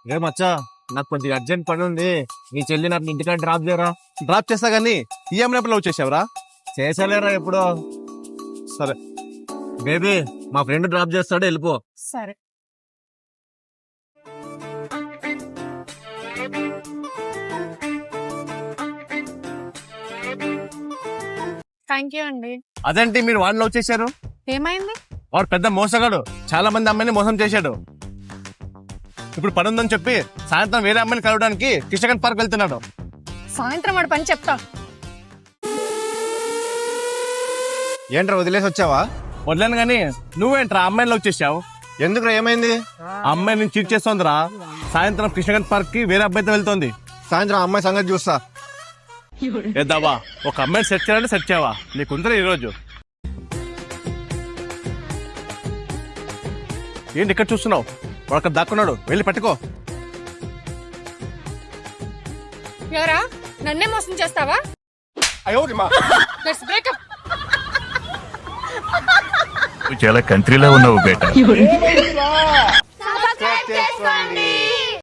రే మచ్చా, నాకు కొంచెం అర్జెంట్ పని ఉంది. నీ చెల్లి నాకు ఇంటికాడ డ్రాప్ చేయరా. డ్రాప్ చేస్తా గానీ ఈఎంఐ లవ్ చేసావురా? చేసలేరా ఎప్పుడో. సరే బేబీ, మా ఫ్రెండ్ డ్రాప్ చేస్తాడు, వెళ్ళిపో. సరే. థ్యాంక్ యూ అండి. అదేంటి మీరు వాడిని లవ్ చేశారు? ఏమైంది? వాడు పెద్ద మోసగాడు, చాలా మంది అమ్మాయిని మోసం చేశాడు. ఇప్పుడు పని ఉందని చెప్పి సాయంత్రం వేరే అమ్మాయిని కలవడానికి కిషకన్ పార్క్ వెళ్తున్నాడు. సాయంత్రం వాడు పని చెప్తా. ఏంట్రా వదిలేసి వచ్చావా? వదిలేను గానీ నువ్వేంట్రా అమ్మాయిని లవ్ చేశావు? ఎందుకురా, ఏమైంది? ఆ అమ్మాయి నేను చీట్ చేస్తోందిరా. సాయంత్రం కిషకన్ పార్క్ కి వేరే అబ్బాయితో వెళ్తోంది. సాయంత్రం అమ్మాయి సంగతి చూస్తా. ఏద్దావా, ఒక అమ్మాయిని సెట్ చేయాలంటే సెట్ చేయవా? నీకుందరూ ఈరోజు ఏంటి ఇక్కడ చూస్తున్నావు? వాడు అక్కడ దాక్కున్నాడు, వెళ్ళి పట్టుకో. ఎవరా, నన్నే మోసం చేస్తావా? Let's break up. చాలా కంట్రీలో ఉన్నావు బేటా. సబ్స్క్రైబ్ చేసుకోండి.